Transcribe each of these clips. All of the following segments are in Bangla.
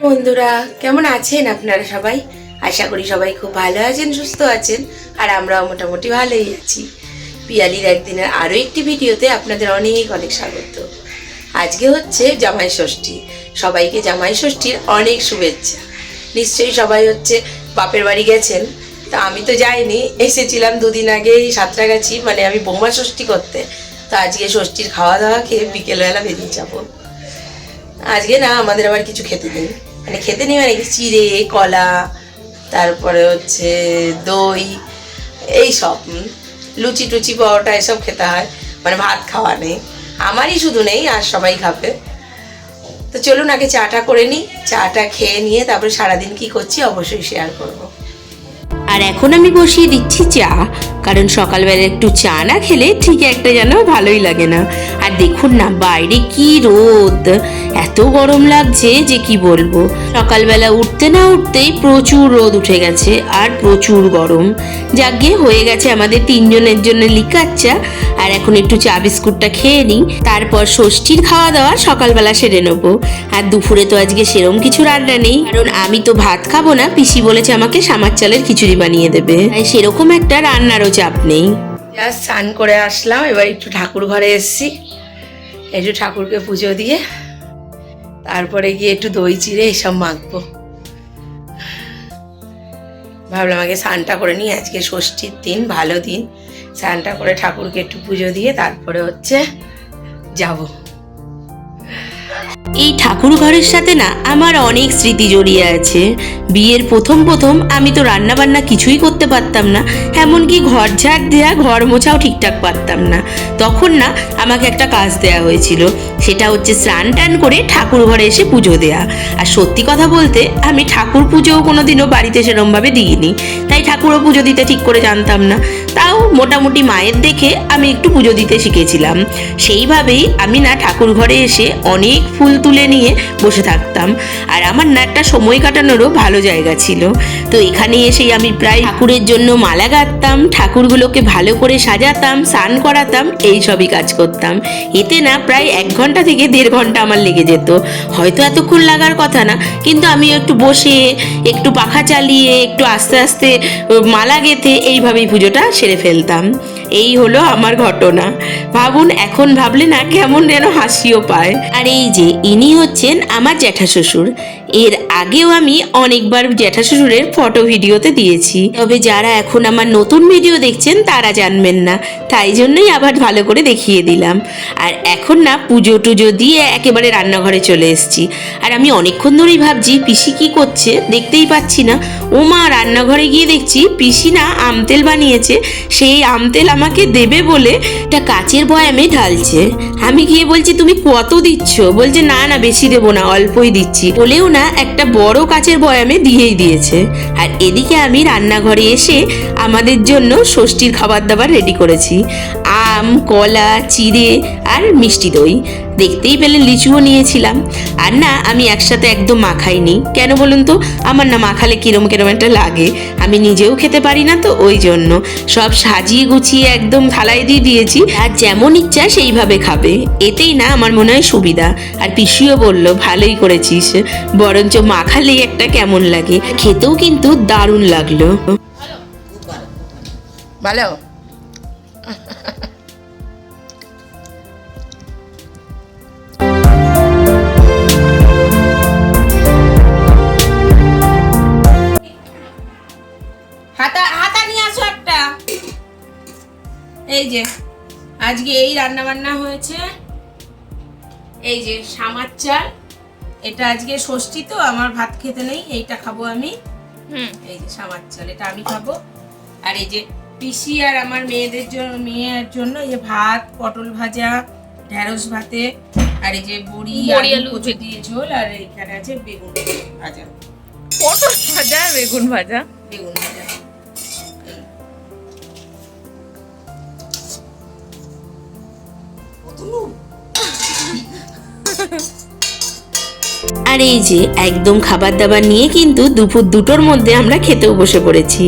বন্ধুরা, কেমন আছেন আপনারা সবাই? আশা করি সবাই খুব ভালো আছেন, সুস্থ আছেন, আর আমরাও মোটামুটি ভালোই আছি। পিয়ালির একদিনের আরও একটি ভিডিওতে আপনাদের অনেক অনেক স্বাগত। আজকে হচ্ছে জামাই ষষ্ঠী। সবাইকে জামাই ষষ্ঠীর অনেক শুভেচ্ছা। নিশ্চয়ই সবাই হচ্ছে বাপের বাড়ি গেছেন, তা আমি তো যাইনি, এসেছিলাম দুদিন আগে সাঁতরাগাছি, মানে আমি বৌমা ষষ্ঠী করতে। তো আজকে ষষ্ঠীর খাওয়া দাওয়া খেয়ে বিকেলবেলা বেরিয়ে যাবো। আজকে না আমাদের আবার কিছু খেতে নেই, মানে খেতে নেই মানে চিড়ে কলা, তারপরে হচ্ছে দই, এই সব লুচি টুচি পরোটা এসব খেতে হয়, মানে ভাত খাওয়া নেই। আমারই শুধু নেই, আর সবাই খাবে। তো চলুন আগে চাটা করে নিই, চাটা খেয়ে নিয়ে তারপরে সারাদিন কি করছি অবশ্যই শেয়ার করবো। আর এখন আমি বসিয়ে দিচ্ছি চা, কারণ সকালবেলা একটু চা না খেলে ঠিক একটা যেন ভালোই লাগে না। আর দেখুন না বাইরে কি রোদ, এত গরম লাগছে যে কি বলবো। সকালবেলা উঠতে না উঠতেই প্রচুর রোদ উঠে গেছে আর প্রচুর গরম। যাকে হয়ে গেছে আমাদের তিনজনের জন্য লিকার চা। আর এখন একটু চা বিস্কুটটা খেয়ে নিই, তারপর ষষ্ঠীর খাওয়া দাওয়া সকালবেলা সেরে নেবো। আর দুপুরে তো আজকে সেরম কিছু রান্না নেই, কারণ আমি তো ভাত খাবো না। পিসি বলেছে আমাকে সামার চালের খিচুড়ি বানিয়ে দেবে, তাই সেরকম একটা রান্নারও চাপ নেই। জাস্ট স্নান করে আসলাম, এবার একটু ঠাকুর ঘরে এসেছি, একটু ঠাকুরকে পুজো দিয়ে তারপরে গিয়ে একটু দই চিড়ে এসব মাখবো। ভাবলাম আগে স্নানটা করে নিই, আজকে ষষ্ঠীর দিন, ভালো দিন। স্নানটা করে ঠাকুরকে একটু পুজো দিয়ে তারপরে হচ্ছে যাব। এই ঠাকুর ঘরের সাথে না আমার অনেক স্মৃতি জড়িয়ে আছে। বিয়ের প্রথম আমি তো রান্না বান্না কিছুই করতে পারতাম না, এমনকি ঘর ঝাড় দেওয়া, ঘর মোছাও ঠিকঠাক পারতাম না। তখন না আমাকে একটা কাজ দেওয়া হয়েছিল, সেটা হচ্ছে স্নান টান করে ঠাকুর ঘরে এসে পুজো দেয়া। আর সত্যি কথা বলতে আমি ঠাকুর পুজোও কোনোদিনও বাড়িতে সেরমভাবে দিইনি, তাই ঠাকুরও পুজো দিতে ঠিক করে জানতাম না। তাও মোটামুটি মায়ের দেখে আমি একটু পুজো দিতে শিখেছিলাম। সেইভাবেই আমি না ঠাকুর ঘরে এসে অনেক ফুল তুলে নিয়ে বসে থাকতাম, আর আমার না একটা সময় কাটানোরও ভালো জায়গা ছিল। তো এখানে এসেই আমি প্রায় ঠাকুরের জন্য মালা গাঁথতাম, ঠাকুরগুলোকে ভালো করে সাজাতাম, স্নান করাতাম, এই সবই কাজ করতাম। এতে না প্রায় 1 ঘন্টা থেকে 1.5 ঘন্টা আমার লেগে যেত। হয়তো এতক্ষণ লাগার কথা না, কিন্তু আমি একটু বসে, একটু পাখা চালিয়ে, একটু আস্তে আস্তে মালা গেঁথে এইভাবেই পুজোটা সেরে ফেলতাম। এই হলো আমার ঘটনা। ভাবুন, এখন ভাবলে না কেমন যেন হাসিও পায়। আর এই যে ইনি হচ্ছেন আমার জ্যাঠা শ্বশুর। এর আগেও আমি অনেকবার জ্যাঠা শ্বশুরের ফটো ভিডিওতে দিয়েছি, তবে যারা এখন আমার নতুন ভিডিও দেখছেন তারা জানবেন না, তাই জন্যই আবার ভালো করে দেখিয়ে দিলাম। আর এখন না পুজো টুজো দিয়ে একেবারে রান্নাঘরে চলে এসেছি। আর আমি অনেকক্ষণ ধরেই ভাবছি পিসি কি করছে, দেখতেই পাচ্ছি না। ও মা, রান্নাঘরে গিয়ে দেখছি পিসি না আমতেল বানিয়েছে, সেই আমতেল আমাকে দেবে বলে একটা কাচের বয়ামে ঢালছে। আমি গিয়ে বলছি তুমি কত দিচ্ছ? বলছে না না বেশি দেবো না, অল্পই দিচ্ছি। বলেও না একটা বড় কাচের বয়ামে দিয়েই দিয়েছে। আর এদিকে আমি রান্নাঘরে এসে আমাদের জন্য ষষ্ঠীর খাবার দাবার রেডি করেছি। আম, কলা, চিড়ে আর মিষ্টি দই। দেখতেই পেলেন লিচুও নিয়েছিলাম। আর না আমি একসাথে একদম মাখাইনি, কেন বলুন তো, আমার না মাখালে কিরম কিরম একটা লাগে, আমি নিজেও খেতে পারি না, তো ওই জন্য সব সাজিয়ে গুছিয়ে একদম থালায় দিয়ে দিয়েছি, আর যেমন ইচ্ছা সেইভাবে খাবে। এতেই না আমার মনে হয় সুবিধা। আর পিসিও বলল ভালোই করেছিস, বরঞ্চ মাখালেই একটা কেমন লাগে। খেতেও কিন্তু দারুণ লাগলো। ভালো। হাতা নিয়ে আসো একটা। এই যে আজকে এই রান্না বান্না হয়েছে। এই যে সামার চাল, এটা আজকে ষষ্ঠী তো আমার ভাত খেতে নেই, এইটা খাবো আমি। এই যে সামার চাল, এটা আমি খাবো। আর এই যে পিসি আর আমার মেয়ের জন্য এই যে ভাত, পটল ভাজা, ঢেঁড়স ভাতে, আর এই যে বড়ি আলু কচু দিয়ে ঝোল, আর এখানে আছে বেগুন ভাজা, পটল ভাজা, বেগুন ভাজা, বেগুন ভাজা। আর এই যে একদম খাবার দাবার নিয়ে কিন্তু দুপুর 2টোর মধ্যে আমরা খেতেও বসে পড়েছি,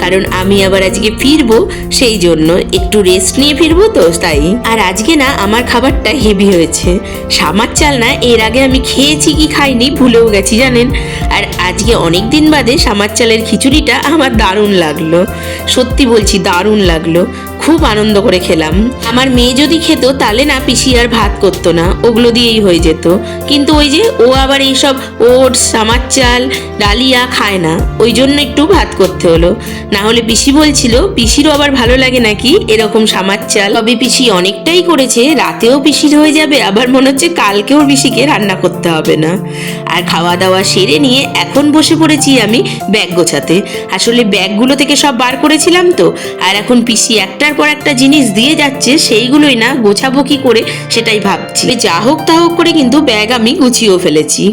কারণ আমি আবার আজকে ফিরবো, সেই জন্য একটু রেস্ট নিয়ে ফিরবো তো তাই। আর আজকে না আমার খাবারটা হেভি হয়েছে। সামার চাল না এর আগে আমি খেয়েছি কি খাইনি ভুলেও গেছি জানেন। আর আজকে অনেক দিন বাদে সামার চালের খিচুড়িটা আমার দারুণ লাগলো, সত্যি বলছি দারুণ লাগলো, খুব আনন্দ করে খেলাম। আমার মেয়ে যদি খেত তাহলে না পিসি আর ভাত করতো না, ওগুলো দিয়েই হয়ে যেত। কিন্তু ওই যে ও আবার এইসব ওটস, সামার চাল, ডালিয়া খায় না, ওই জন্য একটু ভাত করতে হলো। না হলে পিসি বলছিল পিসিরও আবার ভালো লাগে নাকি এরকম সামার চাল। তবে পিসি অনেকটাই করেছে, রাতেও পিসির হয়ে যাবে, আবার মনে হচ্ছে কালকেও পিসিকে রান্না করতে হবে না। আর খাওয়া দাওয়া সেরে নিয়ে এখন বসে পড়েছি আমি ব্যাগ গোছাতে। আসলে ব্যাগগুলো থেকে সব বার করেছিলাম তো, আর এখন পিসি একটার পর একটা জিনিস দিয়ে যাচ্ছে, সেইগুলোই না গোছাবো কি করে সেটাই ভাবছি। যা হোক তা হোক করে কিন্তু ব্যাগ আমি গুছিয়েও ফেলেছি।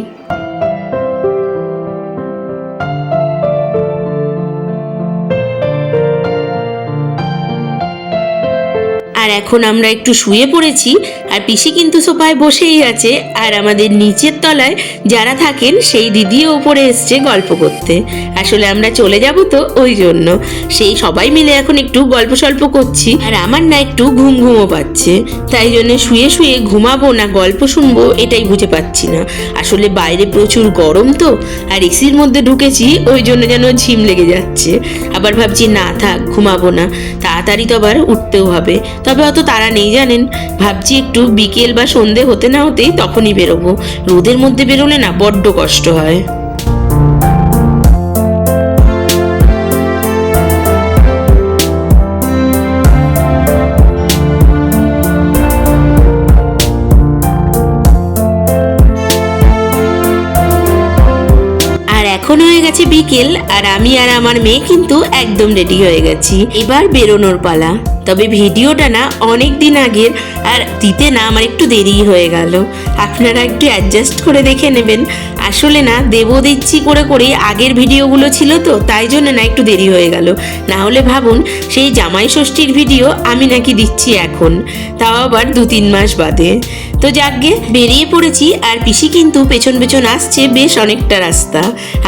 আর এখন আমরা একটু শুয়ে পড়েছি, আর পিসি কিন্তু সোফায় বসেই আছে, আর আমাদের নিচের তলায় যারা থাকেন সেই দিদিও উপরে এসছে গল্প করতে। আসলে আমরা চলে যাব তো ওই জন্য সেই সবাই মিলে এখন একটু গল্প সল্প করছি। আর আমার না একটু ঘুম ঘুমও পাচ্ছে, তাই জন্য শুয়ে শুয়ে ঘুমাবো না গল্প শুনবো এটাই বুঝে পাচ্ছি না। আসলে বাইরে প্রচুর গরম তো, আর এসির মধ্যে ঢুকেছি ওই জন্য যেন ঝিম লেগে যাচ্ছে। আবার ভাবছি না থাক ঘুমাবো না, তাড়াতাড়ি তো আবার উঠতেও হবে। তবে অত তাড়া নেই জানেন, ভাবছি একটু বিকেল বা সন্ধে হতে না হতেই তখনই বেরোবো। রোদের মধ্যে বেরোলে না বড্ড কষ্ট হয়। এখন হয়ে গেছে বিকেল, আর আমি আর আমার মেয়ে কিন্তু একদম রেডি হয়ে গেছি, এবার বেরোনোর পালা। তবে ভিডিওটা না অনেক দিন আগের, আর দিতে না আমার একটু দেরি হয়ে গেল, আপনারা একটু অ্যাডজাস্ট করে দেখে নেবেন। আসলে না দেবো দিচ্ছি করে করে আগের ভিডিওগুলো ছিল তো, তাই জন্য না একটু দেরি হয়ে গেল। না হলে ভাবুন সেই জামাই ষষ্ঠীর ভিডিও আমি নাকি দিচ্ছি এখন, তাও আবার 2-3 মাস বাদে। তো যাকগে বেরিয়ে পড়েছি, আর পিসি কিন্তু পেছন পেছন আসছে বেশ অনেকটা রাস্তা।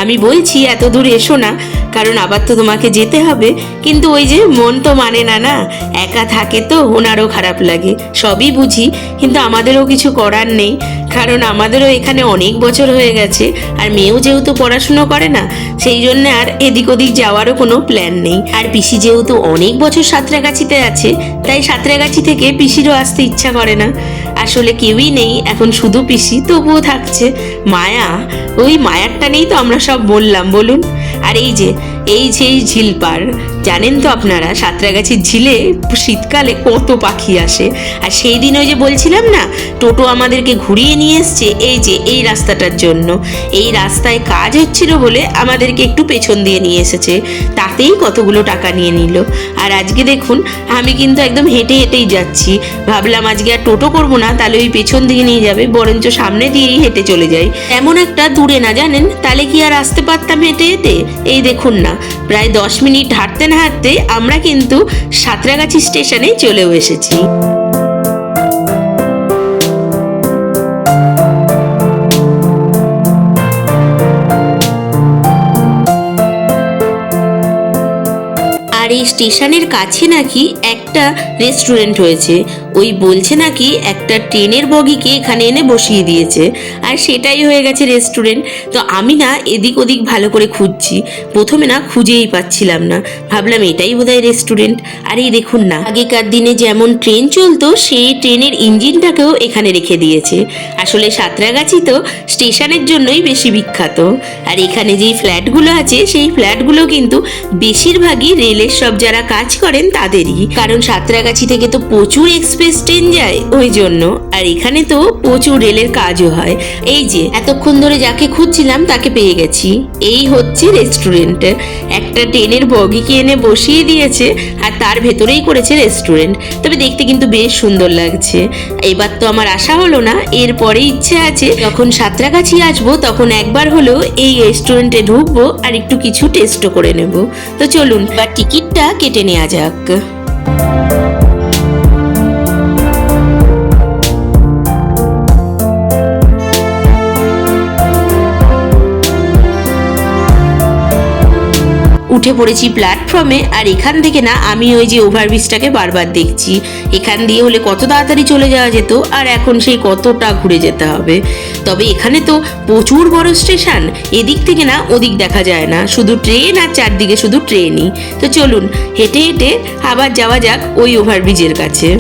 আমি বলছি এত দূর এসো না, কারণ আবার তো তোমাকে যেতে হবে, কিন্তু ওই যে মন তো মানে না, না একা থাকে তো ওনারও খারাপ লাগে, সবই বুঝি, কিন্তু আমাদেরও কিছু করার নেই, কারণ আমাদেরও এখানে অনেক বছর হয়ে গেছে। আর মেয়েও যেহেতু পড়াশুনো করে না, সেই জন্য আর এদিক ওদিক যাওয়ারও কোনো প্ল্যান নেই। আর পিসি যেহেতু অনেক বছর সাঁতরাগাছিতে আছে, তাই সাঁতরাগাছি থেকে পিসিরও আসতে ইচ্ছা করে না। আসলে কেউই নেই এখন, শুধু পিসি, তবুও থাকছে মায়া, ওই মায়ারটা নেই তো আমরা সব বললাম বলুন। আর এই যে এই ঝিলপার, জানেন তো আপনারা সাঁতরাগাছির ঝিলে শীতকালে কত পাখি আসে। আর সেই দিন ওই যে বলছিলাম না টোটো আমাদেরকে ঘুরিয়ে নিয়ে এসছে এই যে এই রাস্তাটার জন্য, এই রাস্তায় কাজ হচ্ছিল বলে আমাদেরকে একটু পেছন দিয়ে নিয়ে এসেছে, তাতেই কতগুলো টাকা নিয়ে নিল। আর আজকে দেখুন আমি কিন্তু একদম হেঁটে হেঁটেই যাচ্ছি, ভাবলাম আজকে আর টোটো করবো না, তাহলে ওই পেছন দিকে নিয়ে যাবে, বরঞ্চ সামনে দিয়েই হেঁটে চলে যাই। এমন একটা দূরে না জানেন, তাহলে কি আর আসতে পারতাম হেঁটে হেঁটে। এই দেখুন না প্রায় 10 মিনিট হাঁটতে না হাঁটতে আমরা কিন্তু সাঁতরাগাছি স্টেশনে চলেও এসেছি। আর এই স্টেশনের কাছে নাকি একটা রেস্টুরেন্ট হয়েছে, ওই বলছে নাকি একটা ট্রেনের বগিকে এখানে এনে বসিয়ে দিয়েছে, আর সেটাই হয়ে গেছে রেস্টুরেন্ট। তো আমি না এদিক ওদিক ভালো করে খুঁজছি, প্রথমে না খুঁজেই পাচ্ছিলাম না, ভাবলাম এটাই বোধহয় রেস্টুরেন্ট। আর এই দেখুন না আগেকার দিনে যেমন ট্রেন চলতো সেই ট্রেনের ইঞ্জিনটাকেও এখানে রেখে দিয়েছে। আসলে সাঁতরাগাছি তো স্টেশনের জন্যই বেশি বিখ্যাত। আর এখানে যেই ফ্ল্যাটগুলো আছে সেই ফ্ল্যাটগুলো কিন্তু বেশিরভাগই রেলের সব যারা কাজ করেন তাদেরই, কারণ সাঁতরাগাছি থেকে তো প্রচুর এক্সপ্রেস ট্রেন যায় ওই জন্য, আর এখানে তো প্রচুর রেলের কাজও হয়। এই যে এতক্ষণ ধরে যাকে খুঁজছিলাম তাকে পেয়ে গেছি, এই হচ্ছে রেস্টুরেন্ট। একটা ট্রেনের বগিকে এনে বসিয়ে দিয়েছে আর তার ভেতরেই করেছে রেস্টুরেন্ট। তবে দেখতে কিন্তু বেশ সুন্দর লাগছে। এবার তো আমার আশা হলো না, এরপরে ইচ্ছে আছে যখন সাঁতরাগাছি আসবো তখন একবার হলেও এই রেস্টুরেন্টে ঢুকবো আর একটু কিছু টেস্টও করে নেব। তো চলুন এবার টিকিটটা কেটে নেওয়া যাক। উঠে পড়েছি প্ল্যাটফর্মে, আর এখান থেকে না আমি ওই যে ওভারব্রিজটাকে বারবার দেখছি। এখান দিয়ে হলে কত তাড়াতাড়ি চলে যাওয়া যেত, আর এখন সেই কতটা ঘুরে যেতে হবে। তবে এখানে তো প্রচুর বড় স্টেশন, এদিক থেকে না ওদিক দেখা যায় না, শুধু ট্রেন আর চারদিকে শুধু ট্রেনই। তো চলুন হেঁটে হেঁটে আবার যাওয়া যাক ওই ওভারব্রিজের কাছে।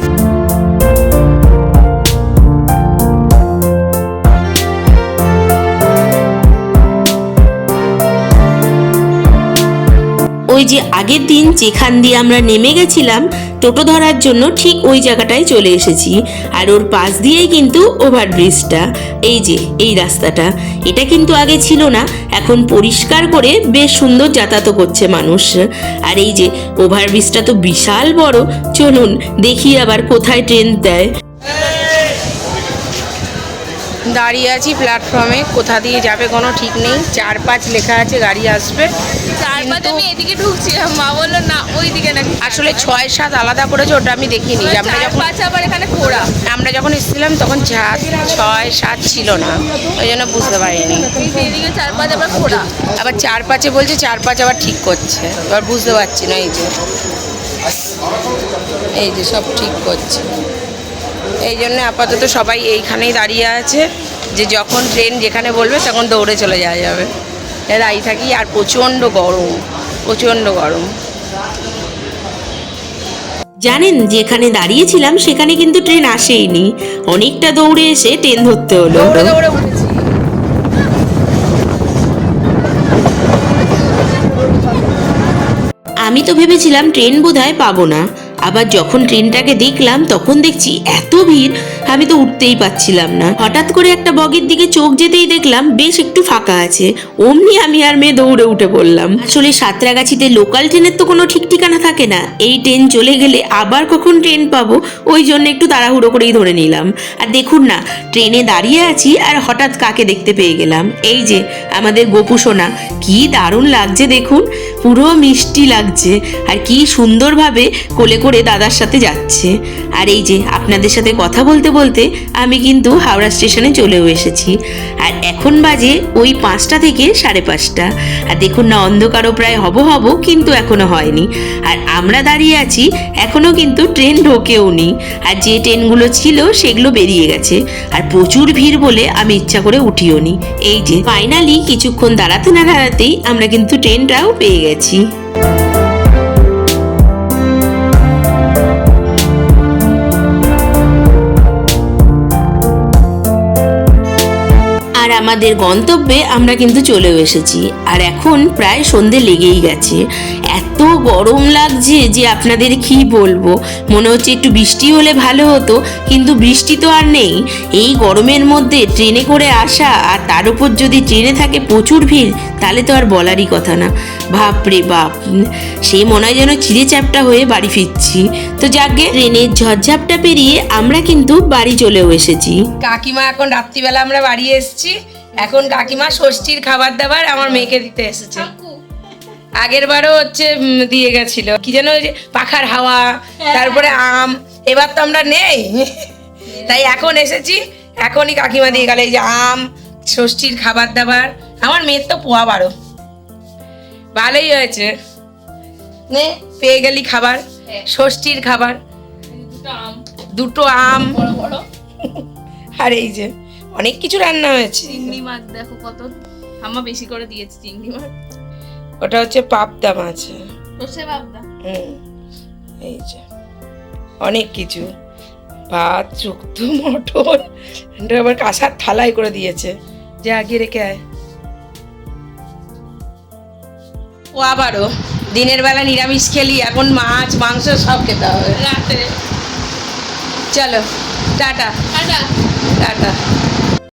ওই যে আগের দিন যেখান দিয়ে আমরা নেমে গেছিলাম টোটো ধরার জন্য, ঠিক ওই জায়গাটায় চলে এসেছি। আর ওর পাশ দিয়েই কিন্তু ওভারব্রিজটা, এই যে এই রাস্তাটা, এটা কিন্তু আগে ছিল না, এখন পরিষ্কার করে বেশ সুন্দর যাতায়াত করছে মানুষ। আর এই যে ওভারব্রিজটা তো বিশাল বড়, চলুন দেখি আবার কোথায় ট্রেন দেয়। দাঁড়িয়ে আছি প্ল্যাটফর্মে, কোথা দিয়ে যাবে কোনো ঠিক নেই। 4-5 লেখা আছে গাড়ি আসবে, 4-5 আমি এদিকে ঢুকছিলাম, মা বললো না ওইদিকে নাকি। আসলে 6-7 আলাদা করেছে, ওটা আমি দেখিনি। আমরা যখন 4-5 আবার এখানে খোড়া। যখন এসেছিলাম তখন 6-7 ছিল না, ওই জন্য বুঝতে পারিনি। এদিকে 4-5 আবার খোড়া। আবার 4-5 বলছে, 4-5 আবার ঠিক করছে, এবার বুঝতে পারছি না। এই যে সব ঠিক করছে, এই জন্য আপাতত সবাই এইখানেই দাঁড়িয়ে আছে, যে যখন ট্রেন যেখানে বলবে তখন দৌড়ে চলে যাওয়া যাবে। দাঁড়িয়ে থাকি। আর প্রচণ্ড গরম, প্রচণ্ড গরম। জানেন যেখানে দাঁড়িয়েছিলাম সেখানে কিন্তু ট্রেন আসেইনি, অনেকটা দৌড়ে এসে ট্রেন ধরতে হলো। দৌড়ে দৌড়ে উঠেছি। আমি তো ভেবেছিলাম ট্রেন বোধহয় পাবো না, আবার যখন ট্রেনটাকে দেখলাম তখন দেখছি এত ভিড়, আমি তো উঠতেই পারছিলাম না। হঠাৎ করে একটা বগির দিকে চোখ যেতেই দেখলাম বেশ একটু ফাঁকা আছে, অমনি আমি আর মেয়ে দৌড়ে উঠে পড়লাম। আসলে সাঁতরাগাছিতে লোকাল ট্রেনের তো কোনো ঠিক ঠিকানা থাকে না, এই ট্রেন চলে গেলে আবার কখন ট্রেন পাবো, ওই জন্য একটু তাড়াহুড়ো করেই ধরে নিলাম। আর দেখুন না, ট্রেনে দাঁড়িয়ে আছি আর হঠাৎ কাকে দেখতে পেয়ে গেলাম, এই যে আমাদের গোপু সোনা। কি দারুণ লাগছে দেখুন, পুরো মিষ্টি লাগছে, আর কি সুন্দরভাবে কোলে করে দাদার সাথে যাচ্ছে। আর এই যে আপনাদের সাথে কথা বলতে বলতে আমি কিন্তু হাওড়া স্টেশনে চলেও এসেছি, আর এখন বাজে ওই 5টা থেকে 5:30। আর দেখুন না, অন্ধকারও প্রায় হব কিন্তু এখনো হয়নি। আর আমরা দাঁড়িয়ে আছি, এখনো কিন্তু ট্রেন ঢোকেও নি, আর যে ট্রেনগুলো ছিল সেগুলো বেরিয়ে গেছে। আর প্রচুর ভিড় বলে আমি ইচ্ছা করে উঠিও নি। এই যে ফাইনালি কিছুক্ষণ দাঁড়াতে না দাঁড়াতেই আমরা কিন্তু ট্রেনটাও পেয়ে গেছি। আর আমাদের গন্তব্যে আমরা কিন্তু চলেও এসেছি, আর এখন প্রায় সন্ধে লেগেই গেছে। এত গরম লাগছে যে আপনাদের কি বলবো, মনে হচ্ছে একটু বৃষ্টি হলে ভালো হতো, কিন্তু বৃষ্টি তো আর নেই। এই গরমের মধ্যে ট্রেনে করে আসা, আর তার উপর যদি ট্রেনে থাকে প্রচুর ভিড়, তাহলে তো আর বলারই কথা না। বাপরে বাপ, সে মনে হয় যেন চিড়ে চ্যাপটা হয়ে বাড়ি ফিরছি। তো যাকে ট্রেনের ঝড়ঝাপটা পেরিয়ে আমরা কিন্তু বাড়ি চলেও এসেছি। কাকিমা এখন রাত্রিবেলা আমরা বাড়ি এসেছি, এখন কাকিমা ষষ্ঠীর খাবার দাবার আমার মেয়েকে দিতে এসেছে। আগের বারও দিয়ে গেছিল, কি যেন ওই যে পাখার হাওয়া, তারপরে আম। এবার তো আমরা নেই, তাই এখন এসেছি, এখনই কাকিমা দিয়ে গেল এই যে আম, ষষ্ঠীর খাবার দাবার। আমার মেয়ের তো পোয়া 12, ভালোই হয়েছে, নে পেয়ে গেলি খাবার, ষষ্ঠীর খাবার। 2টো আম, আর এই যে অনেক কিছু রান্না হয়েছে। চিংড়ি মাছ দেখো কত, আম্মা বেশি করে দিয়েছে চিংড়ি মাছ। ওটা হচ্ছে পাবদা মাছ, সর্ষে বাবদা। এই যে অনেক কিছু, ভাত, শুক্তো, মটর, আবার কাঁসার থালায় করে দিয়েছে, যে আগে রেখে আয়। ও আবারও দিনের বেলা নিরামিষ খেলি, এখন মাছ মাংস সব খেতে হবে রাতে। চলো টাটা টাটা। টাটা।